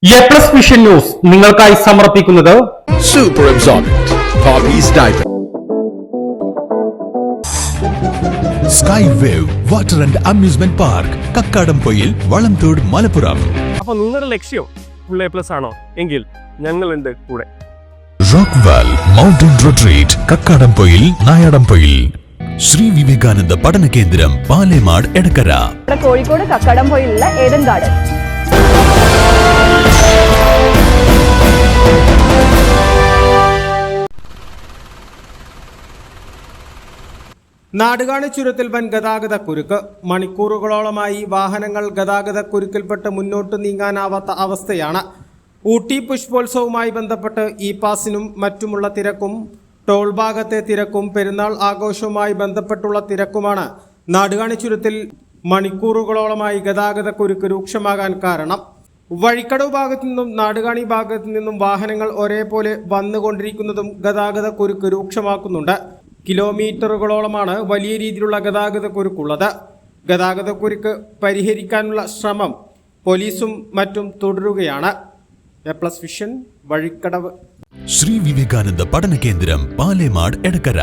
A plus vision news നിങ്ങൾക്കായി സമർപ്പിക്കുന്നത് super absorbent Popees diaper sky wave water and amusement park Kakkadampoyil Valamthode Malappuram. അപ്പോൾ നിങ്ങളുടെ ലക്ഷ്യം ഫുൾ എ പ്ലസ് ആണോ എങ്കിൽ ഞങ്ങളുണ്ട് കൂടെ. Rockwall mountain retreat Kakkadampoyil Nayadampoyil. Shri Vivekananda Padana Kendram Palemad Edakkara. Kozhikode കക്കാടംപൊയിലുള്ള ഏഡൻ ഗാർഡൻ. നാടുകാണി ചുരത്തിൽ വൻ ഗതാഗത കുരുക്ക്. മണിക്കൂറുകളോളമായി വാഹനങ്ങൾ ഗതാഗത കുരുക്കിൽപ്പെട്ട് മുന്നോട്ട് നീങ്ങാനാവാത്ത അവസ്ഥയാണ്. ഊട്ടി പുഷ്പോത്സവവുമായി ബന്ധപ്പെട്ട് ഇ പാസിനും മറ്റുമുള്ള തിരക്കും ടോൾ ഭാഗത്തെ തിരക്കും പെരുന്നാൾ ആഘോഷവുമായി ബന്ധപ്പെട്ടുള്ള തിരക്കുമാണ് നാടുകാണി ചുരത്തിൽ മണിക്കൂറുകളോളമായി ഗതാഗത കുരുക്ക് രൂക്ഷമാകാൻ കാരണം. വഴിക്കടവ് ഭാഗത്തു നിന്നും നാടുകാണി ഭാഗത്തു നിന്നും വാഹനങ്ങൾ ഒരേപോലെ വന്നുകൊണ്ടിരിക്കുന്നതും ഗതാഗത കുരുക്ക് രൂക്ഷമാക്കുന്നുണ്ട്. കിലോമീറ്ററുകളോളമാണ് വലിയ രീതിയിലുള്ള ഗതാഗത കുരുക്കുള്ളത്. ഗതാഗത കുരുക്ക് പരിഹരിക്കാനുള്ള ശ്രമം പോലീസും മറ്റും തുടരുകയാണ്. A plus vision Vazhikkadavu. Shri Vivekananda Padana Kendram Palemad Edakkara.